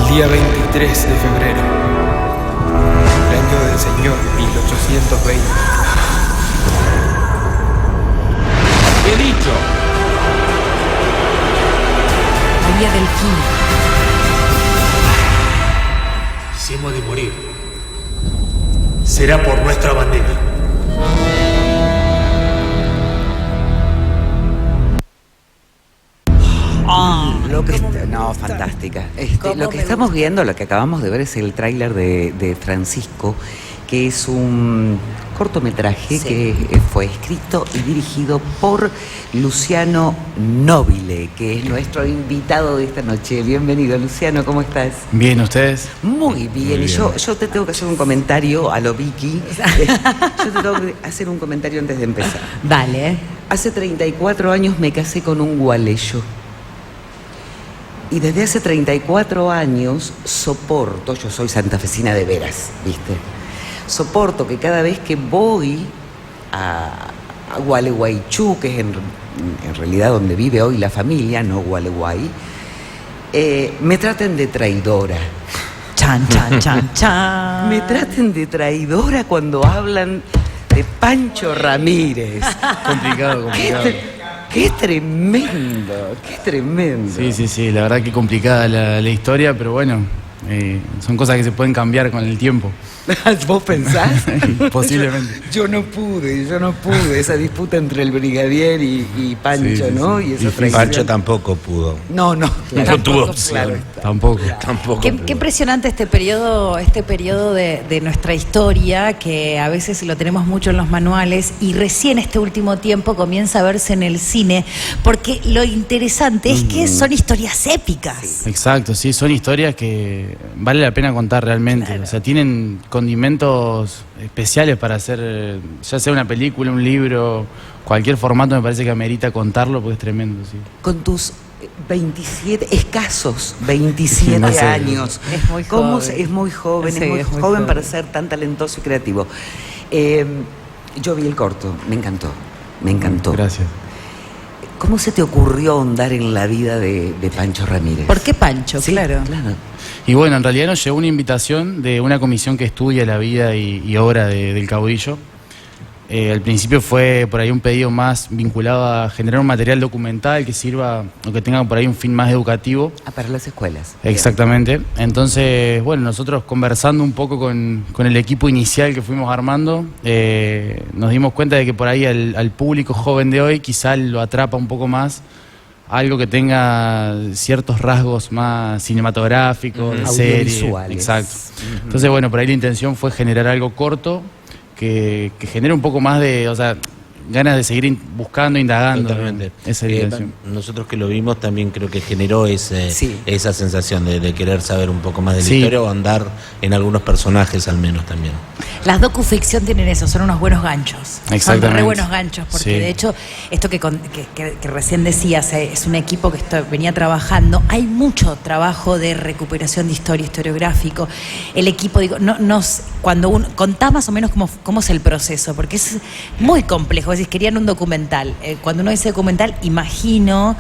El día 23 de febrero, el año del Señor 1820. ¡He dicho! María Delfina. Si hemos de morir, será por nuestra bandera. Fantástica. Lo que estamos viendo, lo que acabamos de ver es el tráiler de Francisco, que es un cortometraje que fue escrito y dirigido por Luciano Nobile, que es nuestro invitado de esta noche. Bienvenido, Luciano, ¿cómo estás? Bien, ¿ustedes? Muy bien. Y yo te tengo que hacer un comentario a lo Vicky. Yo te tengo que hacer un comentario antes de empezar. Dale. Hace 34 años me casé con un gualeyo. Y desde hace 34 años soporto, yo soy santafesina de veras, ¿viste? Soporto que cada vez que voy a Gualeguaychú, que es en realidad donde vive hoy la familia, no Gualeguay, me traten de traidora. Chan, chan, chan, chan. Me traten de traidora cuando hablan de Pancho Ramírez. Complicado. ¡Qué tremendo! ¡Qué tremendo! Sí, la verdad que complicada la historia, pero bueno, son cosas que se pueden cambiar con el tiempo. ¿Vos pensás? Posiblemente. Yo no pude. Esa disputa entre el brigadier y Pancho, ¿no? Y esa traición. Pancho tampoco pudo. No, claro, No tuvo opción. Claro, Tampoco. Qué impresionante este periodo de nuestra historia, que a veces lo tenemos mucho en los manuales y recién este último tiempo comienza a verse en el cine, porque lo interesante es que son historias épicas. Sí. Exacto, sí, son historias que vale la pena contar realmente. Claro. O sea, tienen condimentos especiales para hacer, ya sea una película, un libro, cualquier formato me parece que amerita contarlo porque es tremendo, sí. Con tus escasos 27 no sé. años. Es muy joven. Es muy joven, Sí, es muy es muy joven para joven. ser tan talentoso y creativo. Yo vi el corto, me encantó. Gracias. ¿Cómo se te ocurrió ahondar en la vida de Pancho Ramírez? ¿Por qué Pancho? Sí, claro. Y bueno, en realidad nos llegó una invitación de una comisión que estudia la vida y obra del caudillo. Al principio fue por ahí un pedido más vinculado a generar un material documental que sirva o que tenga por ahí un fin más educativo. Para las escuelas. Exactamente. Entonces, bueno, nosotros conversando un poco con el equipo inicial que fuimos armando, nos dimos cuenta de que por ahí al público joven de hoy quizá lo atrapa un poco más algo que tenga ciertos rasgos más cinematográficos, de serie. Audiovisuales. Exacto. Entonces, bueno, por ahí la intención fue generar algo corto que genere un poco más de, o sea, ganas de seguir buscando, indagando. Totalmente. Esa es la intención. Nosotros que lo vimos también creo que generó esa sensación de querer saber un poco más de la Sí. historia o andar en algunos personajes al menos también. Las docuficción tienen eso, son unos buenos ganchos. Exactamente. Son re buenos ganchos, porque Sí. de hecho, esto que recién decías, es un equipo que venía trabajando. Hay mucho trabajo de recuperación de historia, historiográfico. El equipo, cuando contá más o menos cómo es el proceso, porque es muy complejo. Es decir, querían un documental. Cuando uno dice documental, imagino,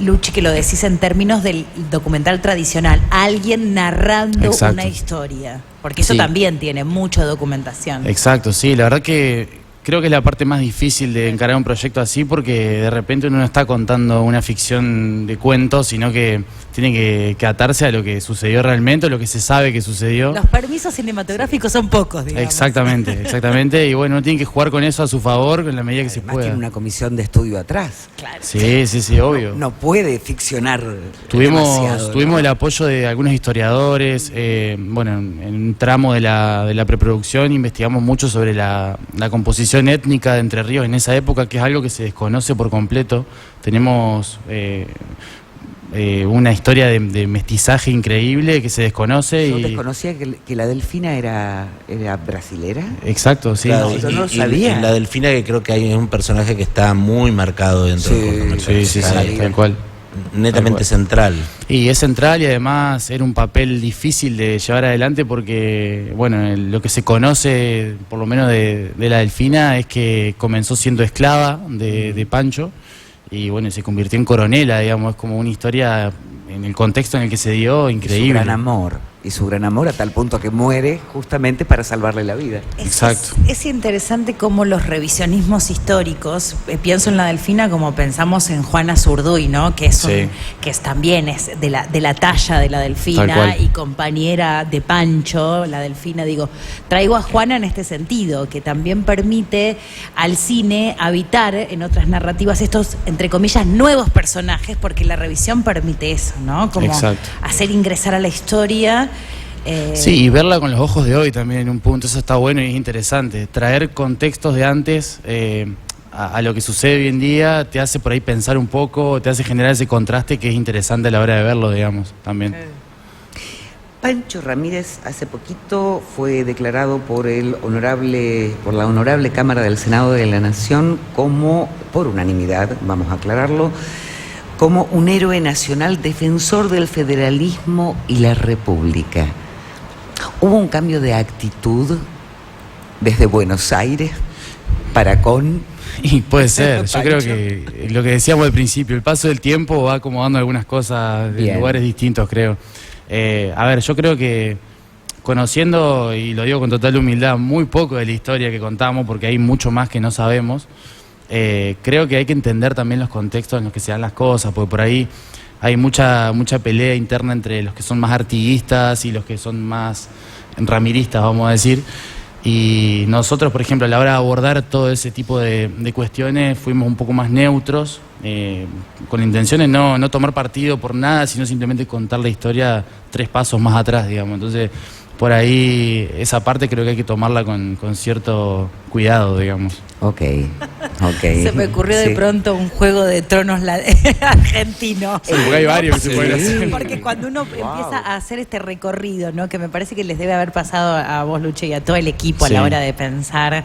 Luchi, que lo decís en términos del documental tradicional. Alguien narrando Exacto. una historia. Porque eso Sí. también tiene mucha documentación. Exacto, sí, la verdad que creo que es la parte más difícil de encarar un proyecto así, porque de repente uno no está contando una ficción de cuentos, sino que tiene que atarse a lo que sucedió realmente, o lo que se sabe que sucedió. Los permisos cinematográficos son pocos, digamos. Exactamente, y bueno, uno tiene que jugar con eso a su favor en la medida que se Además pueda. tiene una comisión de estudio atrás. Claro. Sí, obvio. No puede ficcionar Tuvimos demasiado, ¿no? el apoyo de algunos historiadores, bueno, en un tramo de la preproducción investigamos mucho sobre la composición étnica de Entre Ríos en esa época, que es algo que se desconoce por completo. Tenemos una historia de mestizaje increíble que se desconoce. Yo y desconocía que la Delfina era brasilera. Exacto, sí. Claro, yo no lo y sabía. la Delfina, que creo que hay un personaje que está muy marcado dentro Sí, del cortometraje. Sí, Está tal cual. netamente central. Y es central, y además era un papel difícil de llevar adelante porque, bueno, lo que se conoce, por lo menos de la Delfina, es que comenzó siendo esclava de Pancho y, bueno, se convirtió en coronela, digamos. Es como una historia en el contexto en el que se dio, increíble. Y su gran amor a tal punto que muere justamente para salvarle la vida. Exacto. Es interesante cómo los revisionismos históricos, pienso en la Delfina como pensamos en Juana Zurduy, ¿no? Que es, también es de la talla de la Delfina y compañera de Pancho, la Delfina. Digo, traigo a Juana en este sentido, que también permite al cine habitar en otras narrativas estos, entre comillas, nuevos personajes, porque la revisión permite eso, ¿no? Como hacer ingresar a la historia. Sí, y verla con los ojos de hoy también en un punto, eso está bueno y es interesante. Traer contextos de antes a lo que sucede hoy en día te hace por ahí pensar un poco, te hace generar ese contraste que es interesante a la hora de verlo, digamos, también. Pancho Ramírez hace poquito fue declarado por la honorable Cámara del Senado de la Nación como, por unanimidad, vamos a aclararlo, como un héroe nacional defensor del federalismo y la república. ¿Hubo un cambio de actitud desde Buenos Aires para con...? Y puede ser, yo creo que lo que decíamos al principio, el paso del tiempo va acomodando algunas cosas en lugares distintos, creo. A ver, yo creo que conociendo, y lo digo con total humildad, muy poco de la historia que contamos, porque hay mucho más que no sabemos, creo que hay que entender también los contextos en los que se dan las cosas, porque por ahí hay mucha pelea interna entre los que son más artiguistas y los que son más ramiristas, vamos a decir. Y nosotros, por ejemplo, a la hora de abordar todo ese tipo de cuestiones, fuimos un poco más neutros, con la intención de no tomar partido por nada, sino simplemente contar la historia 3 pasos más atrás, digamos. Entonces, por ahí, esa parte creo que hay que tomarla con cierto cuidado, digamos. Ok. Se me ocurrió de pronto un Juego de Tronos argentino. Sí, porque hay varios que se pueden hacer. Porque cuando uno empieza a hacer este recorrido, ¿no? Que me parece que les debe haber pasado a vos, Luche, y a todo el equipo a la hora de pensar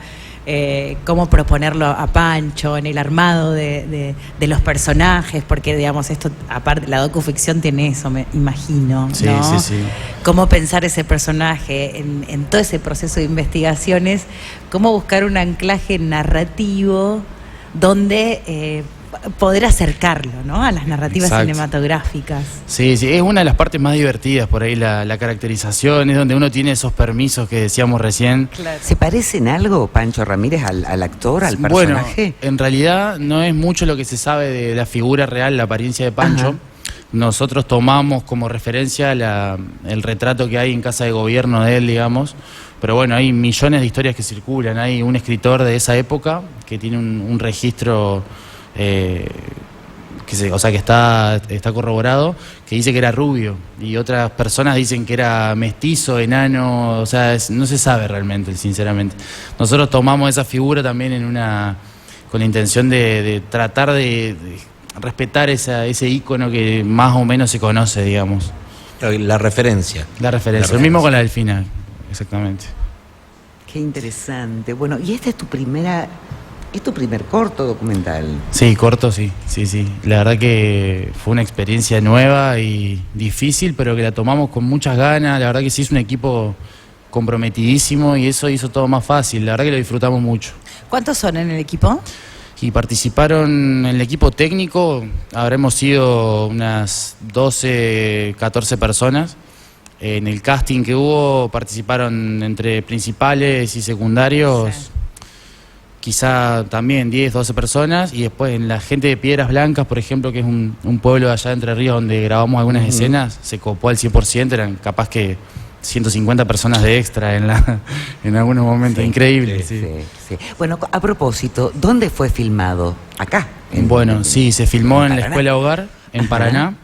cómo proponerlo a Pancho en el armado de los personajes, porque digamos esto, aparte la docuficción tiene eso, me imagino, ¿no? Sí. Cómo pensar ese personaje en todo ese proceso de investigaciones, cómo buscar un anclaje narrativo donde poder acercarlo, ¿no? A las narrativas cinematográficas. Sí, es una de las partes más divertidas por ahí, la caracterización, es donde uno tiene esos permisos que decíamos recién. Claro. ¿Se parece en algo Pancho Ramírez al actor, al personaje? Bueno, en realidad no es mucho lo que se sabe de la figura real, la apariencia de Pancho. Ajá. Nosotros tomamos como referencia el retrato que hay en Casa de Gobierno de él, digamos. Pero bueno, hay millones de historias que circulan. Hay un escritor de esa época que tiene un registro... que está corroborado, que dice que era rubio, y otras personas dicen que era mestizo, enano, o sea, no se sabe realmente, sinceramente. Nosotros tomamos esa figura también con la intención de tratar de respetar ese ícono que más o menos se conoce, digamos. La referencia. Lo mismo con la Delfina, exactamente. Qué interesante. Bueno, y esta es tu primer corto documental. Sí, corto, sí. La verdad que fue una experiencia nueva y difícil, pero que la tomamos con muchas ganas. La verdad que sí es un equipo comprometidísimo y eso hizo todo más fácil. La verdad que lo disfrutamos mucho. ¿Cuántos son en el equipo? Y participaron en el equipo técnico, habremos sido unas 12, 14 personas. En el casting que hubo participaron entre principales y secundarios, quizá también 10, 12 personas, y después en la gente de Piedras Blancas, por ejemplo, que es un pueblo de allá de Entre Ríos donde grabamos algunas escenas, se copó al 100%, eran capaz que 150 personas de extra en algunos momentos, increíble. Sí. Bueno, a propósito, ¿dónde fue filmado? Acá. Se filmó en la Escuela Hogar, en Paraná.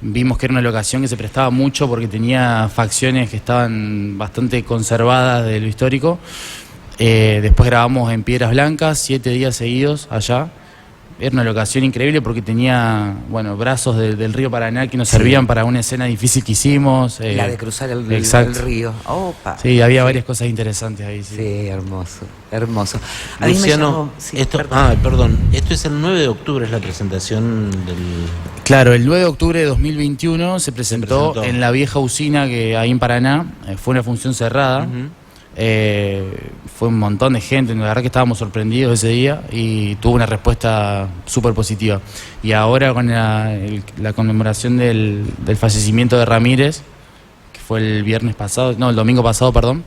Vimos que era una locación que se prestaba mucho porque tenía facciones que estaban bastante conservadas de lo histórico. Después grabamos en Piedras Blancas, 7 días seguidos allá. Era una locación increíble porque tenía, brazos del río Paraná que nos servían para una escena difícil que hicimos. La de cruzar el río. Opa. Sí, había varias cosas interesantes ahí. Sí, hermoso. Luciano, perdón. Esto es el 9 de octubre, es la presentación del... Claro, el 9 de octubre de 2021 se presentó en la vieja usina que hay en Paraná. Fue una función cerrada. Fue un montón de gente, la verdad que estábamos sorprendidos ese día y tuvo una respuesta súper positiva. Y ahora con la conmemoración del fallecimiento de Ramírez, que fue el domingo pasado, perdón,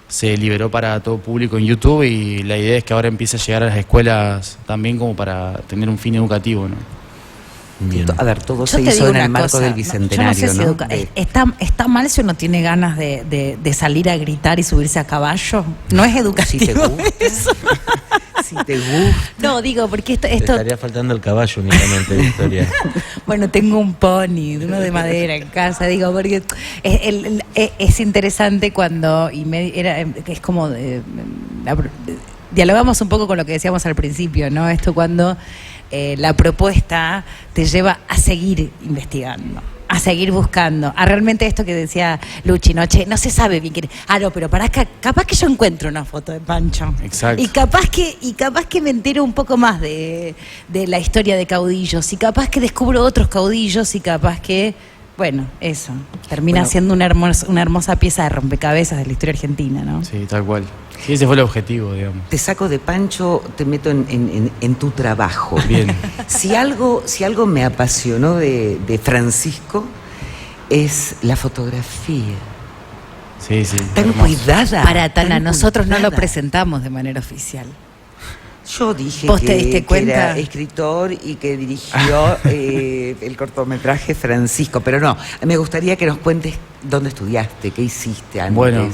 se liberó para todo público en YouTube y la idea es que ahora empiece a llegar a las escuelas también como para tener un fin educativo, ¿no? Bien. A ver, todo Yo se te hizo digo en el una marco cosa, del Bicentenario, yo no sé si ¿no? está mal si uno tiene ganas de salir a gritar y subirse a caballo. No es educativo. Si te gusta. Eso. Si te gusta. No, digo, porque Te esto estaría faltando el caballo únicamente, Victoria. bueno, tengo un pony, uno de madera en casa, digo, porque es interesante cuando, es como, dialogamos un poco con lo que decíamos al principio, ¿no? Esto cuando la propuesta te lleva a seguir investigando, a seguir buscando, a realmente esto que decía Luchi, ¿no? Che, no se sabe bien quién. No, pero capaz que yo encuentro una foto de Pancho. Exacto. Y capaz que me entero un poco más de la historia de caudillos, y capaz que descubro otros caudillos, y capaz que, bueno, eso, termina siendo una hermosa pieza de rompecabezas de la historia argentina, ¿no? Sí, tal cual. Sí, ese fue el objetivo, digamos. Te saco de Pancho, te meto en tu trabajo. Bien. Si algo me apasionó de Francisco es la fotografía. Sí, sí. Tan hermoso. cuidada. Para Tana, tan nosotros no lo cuidada. presentamos de manera oficial. Yo dije ¿Vos te diste que cuenta? era escritor y que dirigió el cortometraje Francisco, pero no, me gustaría que nos cuentes dónde estudiaste, qué hiciste antes. Bueno,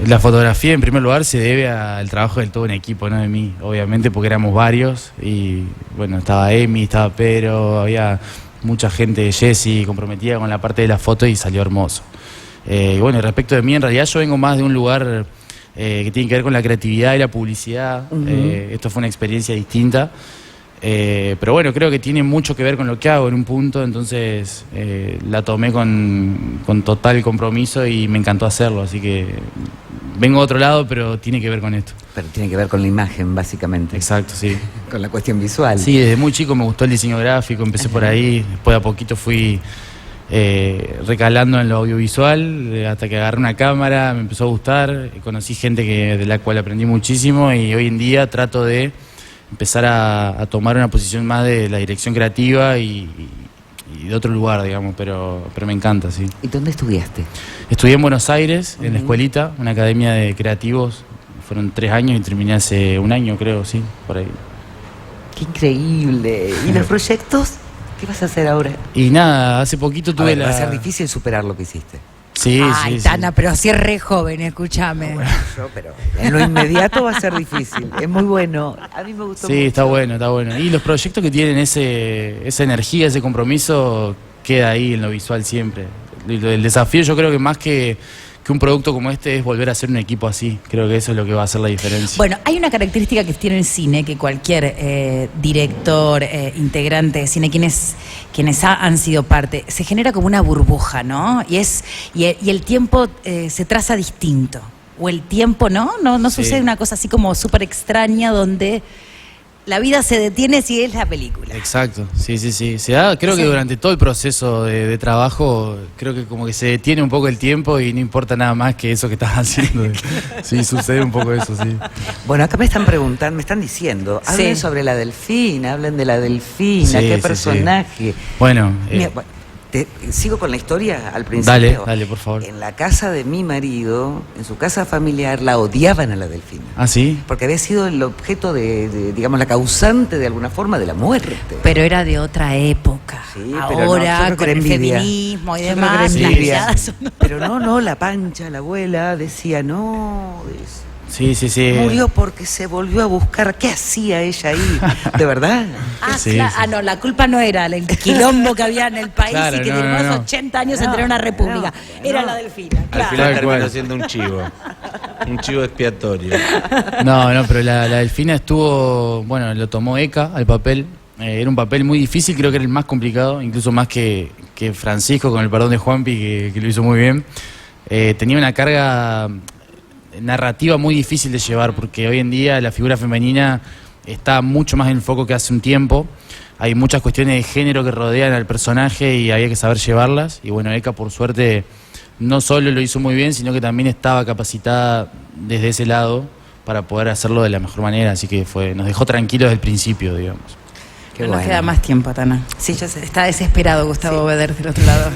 la fotografía en primer lugar se debe al trabajo del todo un equipo, no de mí, obviamente, porque éramos varios y bueno, estaba Emi, estaba Pedro, había mucha gente, Jessy, comprometida con la parte de la foto y salió hermoso. Y bueno, respecto de mí, en realidad yo vengo más de un lugar que tiene que ver con la creatividad y la publicidad. Esto fue una experiencia distinta. Pero bueno, creo que tiene mucho que ver con lo que hago en un punto, entonces la tomé con total compromiso y me encantó hacerlo, así que vengo de otro lado, pero tiene que ver con esto. Pero tiene que ver con la imagen, básicamente. Exacto, sí. Con la cuestión visual. Sí, desde muy chico me gustó el diseño gráfico, empecé por ahí, después de a poquito fui recalando en lo audiovisual, hasta que agarré una cámara, me empezó a gustar, conocí gente de la cual aprendí muchísimo y hoy en día trato de empezar a tomar una posición más de la dirección creativa y de otro lugar, digamos, pero me encanta, sí. ¿Y dónde estudiaste? Estudié en Buenos Aires, en la escuelita, una academia de creativos, fueron 3 años y terminé hace 1 año, creo, sí, por ahí. ¡Qué increíble! ¿Y los proyectos? ¿Qué vas a hacer ahora? Y nada, hace poquito tuve Va a ser difícil superar lo que hiciste. Sí, Ay, sí, Tana, sí. pero si es re joven, escúchame. Pero en lo inmediato va a ser difícil. Es muy bueno. A mí me gustó mucho. Sí, está bueno, está bueno. Y los proyectos que tienen esa energía, ese compromiso, queda ahí en lo visual siempre. El desafío yo creo que más que un producto como este es volver a ser un equipo así. Creo que eso es lo que va a hacer la diferencia. Bueno, hay una característica que tiene el cine, que cualquier director, integrante de cine, quienes han sido parte, se genera como una burbuja, ¿no? Y el tiempo se traza distinto. O el tiempo, ¿no? No Sí. sucede una cosa así como súper extraña donde la vida se detiene si es la película. Exacto, sí, sí, sí. Se da, creo que durante todo el proceso de trabajo, creo que como que se detiene un poco el tiempo y no importa nada más que eso que estás haciendo. Sí, sucede un poco eso, sí. Bueno, acá me están preguntando, me están diciendo, hablen Sí. sobre la delfina, hablen de la delfina, Sí, qué sí, personaje. Bueno, Mira, sigo con la historia al principio. dale, por favor. En la casa de mi marido, en su casa familiar, la odiaban a la delfina. ¿ah, sí? Porque había sido el objeto digamos, la causante de alguna forma de la muerte. Pero era de otra época. Sí, pero no, yo Ahora, creo que con era el envidia. feminismo y Yo creo que demás, era las envidia. miradas son- Pero no, la Pancha, la abuela, decía, no, Sí, sí, sí. murió porque se volvió a buscar. ¿Qué hacía ella ahí? ¿De verdad? Sí, sí. No, la culpa no era el quilombo que había en el país Claro, y que no, duró no. 80 años en No, tener una república. no, Era no. la delfina, Al claro. final Tal terminó cual. siendo un chivo expiatorio. No, pero la delfina estuvo, bueno, lo tomó Eka al papel. Era un papel muy difícil, creo que era el más complicado, incluso más que Francisco, con el perdón de Juanpi, que lo hizo muy bien. Tenía una carga narrativa muy difícil de llevar, porque hoy en día la figura femenina está mucho más en el foco que hace un tiempo. Hay muchas cuestiones de género que rodean al personaje y había que saber llevarlas. Y bueno, Eka por suerte no solo lo hizo muy bien, sino que también estaba capacitada desde ese lado para poder hacerlo de la mejor manera, así que nos dejó tranquilos desde el principio, digamos. Qué bueno. Nos queda más tiempo, Tana. Sí, ya sé. Está desesperado Gustavo Beder del otro lado.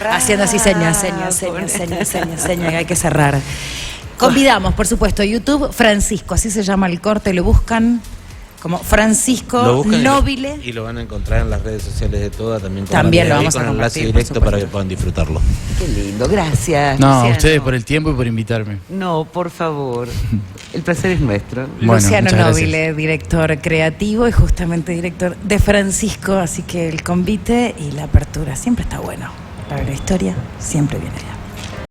Haciendo así señas, que hay que cerrar. Convidamos, por supuesto, YouTube, Francisco, así se llama el corte, lo buscan como Francisco Nobile. Y lo van a encontrar en las redes sociales de Toda también. También lo vamos a con enlace compartir, directo para que puedan disfrutarlo. Qué lindo, gracias. No, Luciano. a ustedes por el tiempo y por invitarme. No, por favor. El placer es nuestro. Bueno, Luciano muchas Nobile, gracias. Director creativo y justamente director de Francisco, así que el convite y la apertura siempre está bueno. Para la historia siempre viene bien.